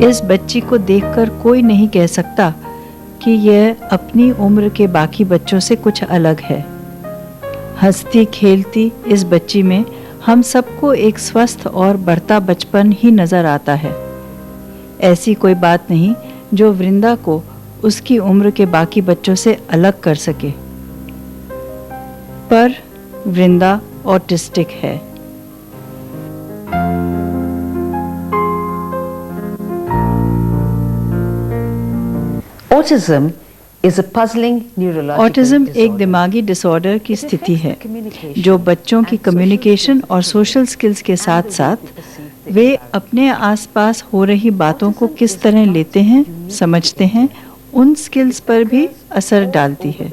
इस बच्ची को देखकर कोई नहीं कह सकता कि यह अपनी उम्र के बाकी बच्चों से कुछ अलग है। हंसती खेलती इस बच्ची में हम सबको एक स्वस्थ और बढ़ता बचपन ही नजर आता है। ऐसी कोई बात नहीं जो वृंदा को उसकी उम्र के बाकी बच्चों से अलग कर सके। पर वृंदा ऑटिस्टिक है। ऑटिज्म एक दिमागी डिसऑर्डर की स्थिति है जो बच्चों की कम्युनिकेशन और सोशल स्किल्स के साथ साथ वे अपने आसपास हो रही बातों को किस तरह लेते हैं, समझते हैं, उन स्किल्स पर भी असर डालती है।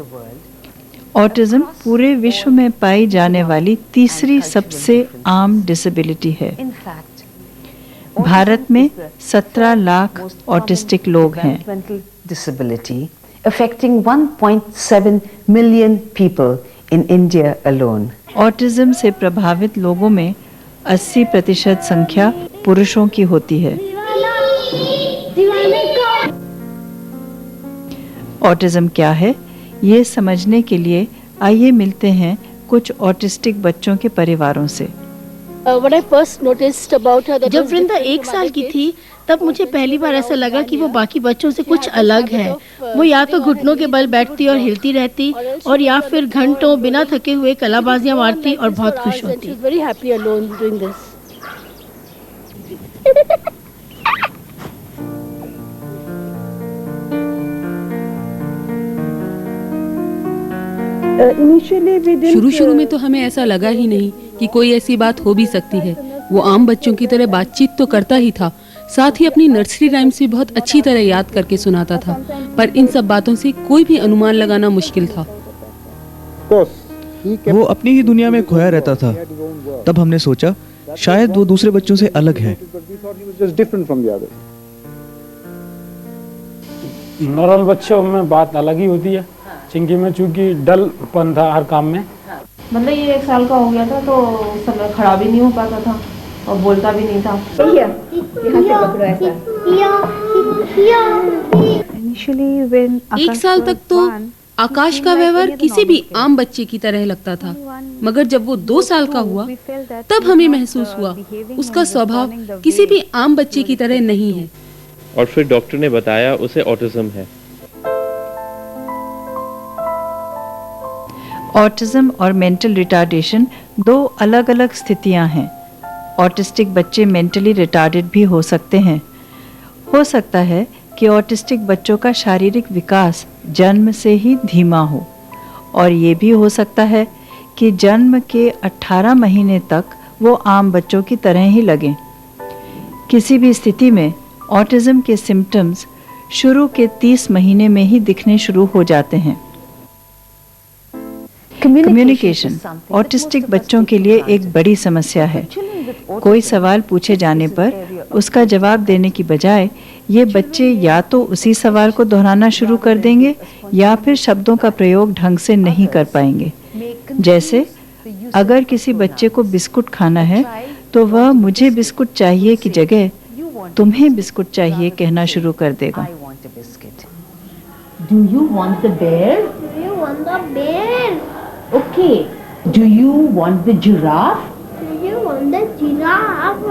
ऑटिज्म पूरे विश्व में पाई जाने वाली तीसरी सबसे आम डिसेबिलिटी है। भारत में 17 लाख ऑटिस्टिक लोग हैं। Disability affecting 1.7 million people in India alone. Autism से प्रभावित लोगों में 80% संख्या पुरुषों की होती है। ऑटिज्म क्या है, ये समझने के लिए आइए मिलते हैं कुछ ऑटिस्टिक बच्चों के परिवारों से। जब वृंदा 1 साल की थी तब मुझे पहली बार ऐसा लगा कि वो बाकी बच्चों से कुछ अलग है। वो या तो घुटनों के बल बैठती और हिलती रहती और या फिर घंटों बिना थके हुए कलाबाजियां मारती और बहुत खुश होती। शुरू में तो हमें ऐसा लगा ही नहीं कि कोई ऐसी बात हो भी सकती है। वो आम बच्चों की तरह बातचीत तो करता ही था, साथ ही अपनी नर्सरी राइम्स भी बहुत अच्छी तरह याद करके सुनाता था, पर इन सब बातों से कोई भी अनुमान लगाना मुश्किल था। वो अपनी ही दुनिया में खोया रहता था। तब हमने सोचा शायद वो दूसरे बच्चों से अलग है। नॉर्मल बच्चों में बात अलग ही होती है। चिंकी में चूंकि डलपन था हर काम में। मतलब ये 1 साल का हो गया था तो समय खड़ा भी नहीं हो पाता था और बोलता भी नहीं था। एक साल तक तो आकाश का व्यवहार किसी भी आम बच्चे की तरह लगता था, मगर जब वो 2 साल का हुआ तब हमें महसूस हुआ उसका स्वभाव किसी भी आम बच्चे की तरह नहीं है। और फिर डॉक्टर ने बताया उसे ऑटिज्म है। ऑटिज्म और मेंटल रिटार्डेशन 2 अलग-अलग स्थितियां हैं। ऑटिस्टिक बच्चे मेंटली रिटार्डेड भी हो सकते हैं। हो सकता है कि ऑटिस्टिक बच्चों का शारीरिक विकास जन्म से ही धीमा हो, और ये भी हो सकता है कि जन्म के 18 महीने तक वो आम बच्चों की तरह ही लगें। किसी भी स्थिति में ऑटिज्म के सिम्टम्स शुरू के 30 महीने में ही दिखने शुरू हो जाते हैं। कम्युनिकेशन ऑटिस्टिक बच्चों के लिए एक बड़ी समस्या है। कोई सवाल पूछे जाने पर उसका जवाब देने की बजाय ये बच्चे या तो उसी सवाल को दोहराना शुरू कर देंगे या फिर शब्दों का प्रयोग ढंग से नहीं कर पाएंगे। जैसे अगर किसी बच्चे को बिस्कुट खाना है तो वह मुझे बिस्कुट चाहिए की जगह तुम्हें बिस्कुट चाहिए कहना शुरू कर देगा। Do you want the bear? Do you want the bear? Okay. Do you want the giraffe? Do you want the giraffe?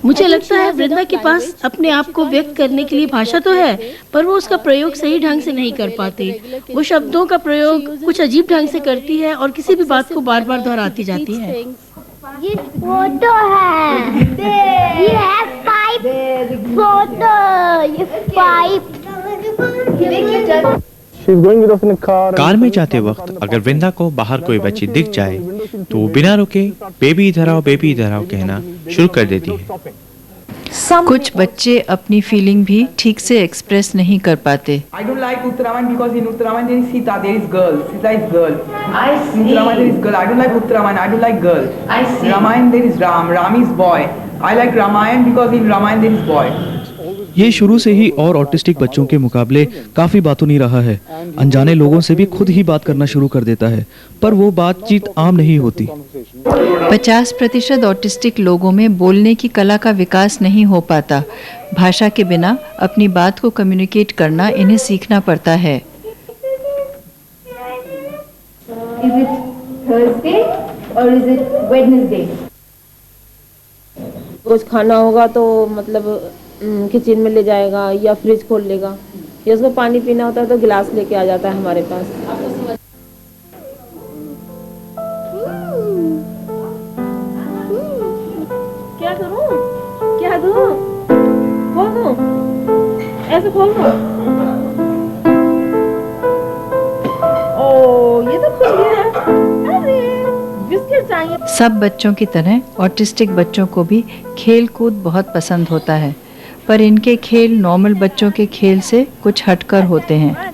मुझे लगता है वृंदा के पास अपने आप को व्यक्त करने के लिए भाषा तो है, पर वो उसका प्रयोग सही ढंग से नहीं कर पाती। वो शब्दों का प्रयोग कुछ अजीब ढंग से करती है और किसी भी बात को बार बार दोहराती जाती है। ये फोटो है, ये है पाइप फोटो, ये पाइप। कार में जाते वक्त अगर वृंदा को बाहर कोई बच्ची दिख जाए तो वो बिना रुके बेबी इधर आओ कहना शुरू कर देती है। कुछ बच्चे अपनी फीलिंग भी ठीक से एक्सप्रेस नहीं कर पाते। I don't like Uttaraman because in Uttaraman there is Sita, there is girl. Sita is girl. I see. In Uttaraman there is girl. I don't like Uttaraman. I don't like girl. I see. Ramayana there is Ram. Ram is boy. I like Ramayana because in Ramayana there is boy. ये शुरू से ही और autistic बच्चों के मुकाबले काफी बातूनी रहा है। अनजाने लोगों से भी खुद ही बात करना शुरू कर देता है, पर वो बातचीत आम नहीं होती। 50% ऑटिस्टिक लोगों में बोलने की कला का विकास नहीं हो पाता। भाषा के बिना अपनी बात को कम्युनिकेट करना इन्हें सीखना पड़ता है। Is it Thursday or is it Wednesday? कुछ खाना होगा तो मतलब किचन में ले जाएगा या फ्रिज खोल लेगा, या उसको पानी पीना होता है तो गिलास लेके आ जाता है हमारे पास। क्या करूं? क्या दूं? खोल दूं? ऐसे खोल दूं? ओ, ये तो खुल गया। अरे, बिस्किट चाहिए। सब बच्चों की तरह ऑटिस्टिक बच्चों को भी खेल कूद बहुत पसंद होता है, पर इनके खेल नॉर्मल बच्चों के खेल से कुछ हटकर होते हैं।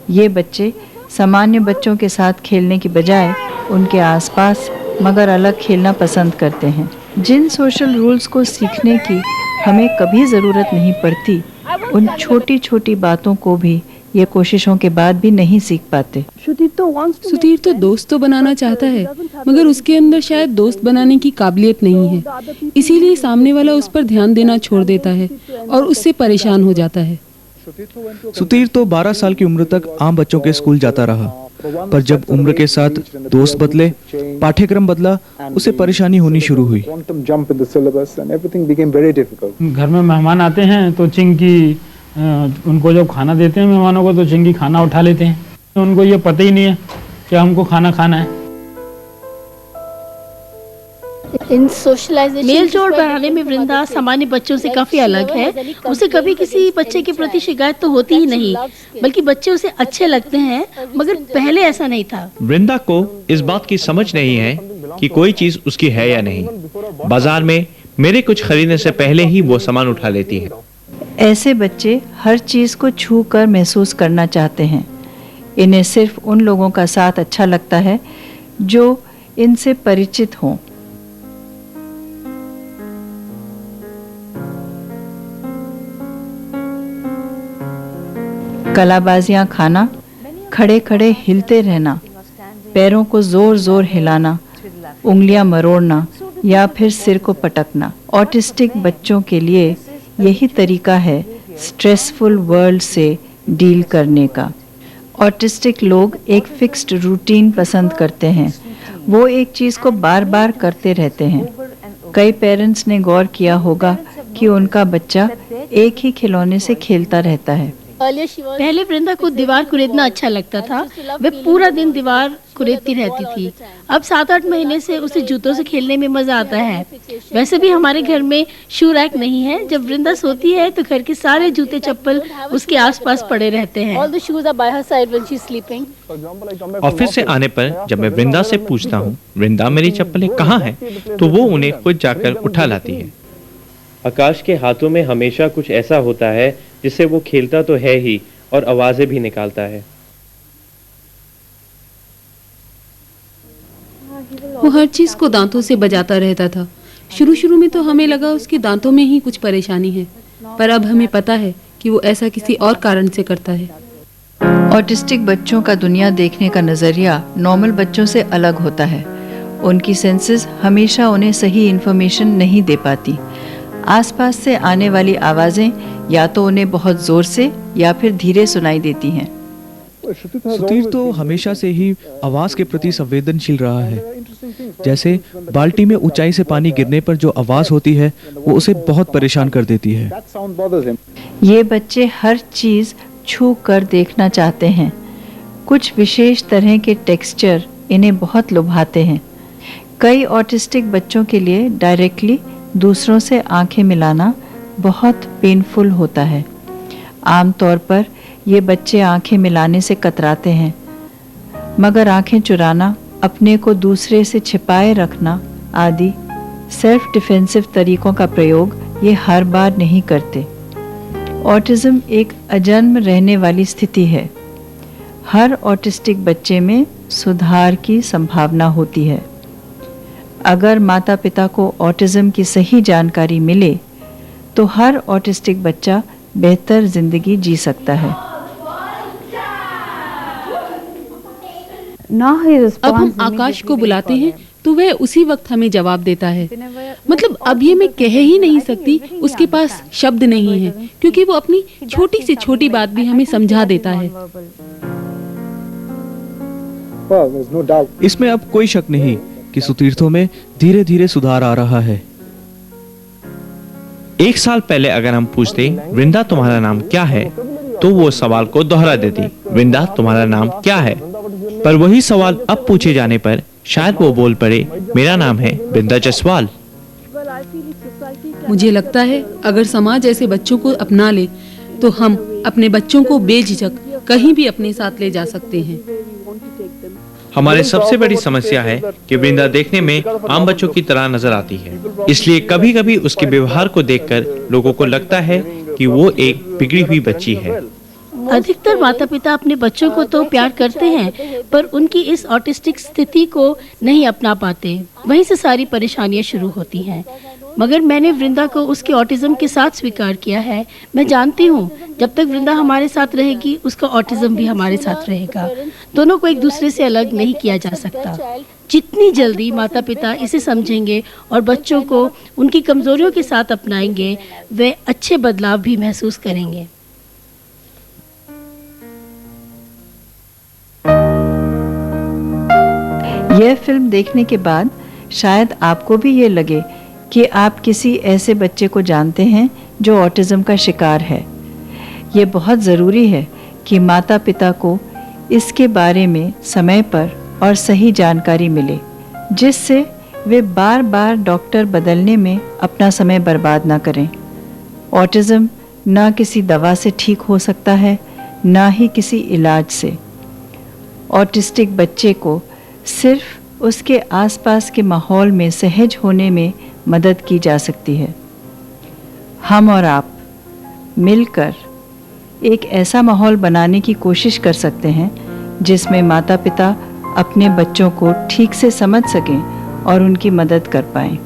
ये बच्चे सामान्य बच्चों के साथ खेलने की बजाय उनके आसपास मगर अलग खेलना पसंद करते हैं। जिन सोशल रूल्स को सीखने की हमें कभी ज़रूरत नहीं पड़ती, उन छोटी छोटी बातों को भी ये कोशिशों के बाद भी नहीं सीख पाते। सुधीर तो दोस्त तो बनाना चाहता है, मगर उसके अंदर शायद दोस्त बनाने की काबिलियत नहीं है, इसीलिए सामने वाला उस पर ध्यान देना छोड़ देता है और उससे परेशान हो जाता है। सुधीर तो 12 साल की उम्र तक आम बच्चों के स्कूल जाता रहा, पर जब उम्र के साथ दोस्त बदले, पाठ्यक्रम बदला, उसे परेशानी होनी शुरू हुई। घर में मेहमान आते हैं तो चिंकी, उनको जब खाना देते हैं मेहमानों को तो चिंकी खाना उठा लेते हैं, तो उनको ये पता ही नहीं है कि हमको खाना खाना है। मेल जोड़ बढ़ाने में वृंदा सामान्य बच्चों से काफी अलग है। उसे कभी किसी बच्चे के प्रति शिकायत तो होती ही नहीं, बल्कि बच्चे उसे अच्छे लगते हैं, मगर पहले ऐसा नहीं था। वृंदा को इस बात की समझ नहीं है कि कोई चीज उसकी है या नहीं। बाजार में मेरे कुछ खरीदने से पहले ही वो सामान उठा लेती है। ऐसे बच्चे हर चीज़ को छू कर महसूस करना चाहते हैं। इन्हें सिर्फ उन लोगों का साथ अच्छा लगता है जो इनसे परिचित हों। कलाबाजियां खाना, खड़े खड़े हिलते रहना, पैरों को जोर जोर हिलाना, उंगलियां मरोड़ना या फिर सिर को पटकना। ऑटिस्टिक बच्चों के लिए यही तरीका है स्ट्रेसफुल वर्ल्ड से डील करने का। ऑटिस्टिक लोग एक फिक्स्ड रूटीन पसंद करते हैं। वो एक चीज़ को बार बार करते रहते हैं। कई पेरेंट्स ने गौर किया होगा कि उनका बच्चा एक ही खिलौने से खेलता रहता है। पहले वृंदा को दीवार कुरेदना अच्छा लगता था, वे पूरा दिन दीवार कुरेदती रहती थी। अब 7-8 महीने से उसे जूतों से खेलने में मजा आता है। वैसे भी हमारे घर में शू रैक नहीं है। जब वृंदा सोती है तो घर के सारे जूते चप्पल उसके आसपास पड़े रहते हैं। ऑफिस से आने पर जब मैं वृंदा से पूछता हूँ, वृंदा मेरी चप्पलें कहाँ हैं, तो वो उन्हें खुद जाकर उठा लाती है। आकाश के हाथों में हमेशा कुछ ऐसा होता है जिससे वो खेलता तो है ही और आवाजें भी निकालता है। वो हर चीज को दांतों से बजाता रहता था। शुरू में तो हमें लगा उसके दांतों में ही कुछ परेशानी है, पर अब हमें पता है कि वो ऐसा किसी और कारण से करता है। ऑटिस्टिक बच्चों का दुनिया देखने का नज़रिया नॉर्मल बच्चों से अलग होता है। उनकी सेंसेस हमेशा उन्हें सही इन्फॉर्मेशन नहीं दे पाती। आसपास से आने वाली आवाज़ें या तो उन्हें बहुत ज़ोर से या फिर धीरे सुनाई देती हैं। सुधीर तो हमेशा से ही आवाज के प्रति संवेदनशील रहा है। जैसे बाल्टी में ऊंचाई से पानी गिरने पर जो आवाज होती है वो उसे बहुत परेशान कर देती है। ये बच्चे हर चीज़ छू कर देखना चाहते हैं। कुछ विशेष तरह के टेक्सचर इन्हें बहुत लुभाते हैं। कई ऑटिस्टिक बच्चों के लिए डायरेक्टली दूसरों से आंखें मिलाना बहुत पेनफुल होता है। आमतौर पर ये बच्चे आंखें मिलाने से कतराते हैं, मगर आंखें चुराना, अपने को दूसरे से छिपाए रखना आदि सेल्फ डिफेंसिव तरीकों का प्रयोग ये हर बार नहीं करते। ऑटिज्म एक अजन्म रहने वाली स्थिति है। हर ऑटिस्टिक बच्चे में सुधार की संभावना होती है। अगर माता पिता को ऑटिज्म की सही जानकारी मिले तो हर ऑटिस्टिक बच्चा बेहतर जिंदगी जी सकता है। अब हम आकाश को बुलाते हैं तो वह उसी वक्त हमें जवाब देता है। मतलब अब ये मैं कह ही नहीं सकती, उसके पास शब्द नहीं है, क्योंकि वो अपनी छोटी से छोटी बात भी हमें समझा देता है। इसमें अब कोई शक नहीं कि सुतीर्थों में धीरे धीरे सुधार आ रहा है। 1 साल पहले अगर हम पूछते वृंदा तुम्हारा नाम क्या है, तो वो सवाल को दोहरा देती, वृंदा तुम्हारा नाम क्या है। पर वही सवाल अब पूछे जाने पर शायद वो बोल पड़े, मेरा नाम है वृंदा जसवाल। मुझे लगता है अगर समाज ऐसे बच्चों को अपना ले तो हम अपने बच्चों को बेझिझक कहीं भी अपने साथ ले जा सकते हैं। हमारी सबसे बड़ी समस्या है कि वृंदा देखने में आम बच्चों की तरह नजर आती है, इसलिए कभी कभी उसके व्यवहार को देखकर लोगों को लगता है कि वो एक बिगड़ी हुई बच्ची है। अधिकतर माता पिता अपने बच्चों को तो प्यार करते हैं, पर उनकी इस ऑटिस्टिक स्थिति को नहीं अपना पाते। वहीं से सारी परेशानियां शुरू होती हैं। मगर मैंने वृंदा को उसके ऑटिज्म के साथ स्वीकार किया है। मैं जानती हूँ जब तक वृंदा हमारे साथ रहेगी, उसका ऑटिज्म भी हमारे साथ रहेगा। दोनों को एक दूसरे से अलग नहीं किया जा सकता। जितनी जल्दी माता पिता इसे समझेंगे और बच्चों को उनकी कमजोरियों के साथ अपनाएंगे, वे अच्छे बदलाव भी महसूस करेंगे। यह फिल्म देखने के बाद शायद आपको भी ये लगे कि आप किसी ऐसे बच्चे को जानते हैं जो ऑटिज्म का शिकार है। ये बहुत ज़रूरी है कि माता पिता को इसके बारे में समय पर और सही जानकारी मिले, जिससे वे बार बार डॉक्टर बदलने में अपना समय बर्बाद ना करें। ऑटिज्म ना किसी दवा से ठीक हो सकता है, ना ही किसी इलाज से। ऑटिस्टिक बच्चे को सिर्फ उसके आसपास के माहौल में सहज होने में मदद की जा सकती है। हम और आप मिलकर एक ऐसा माहौल बनाने की कोशिश कर सकते हैं जिसमें माता पिता अपने बच्चों को ठीक से समझ सकें और उनकी मदद कर पाएं।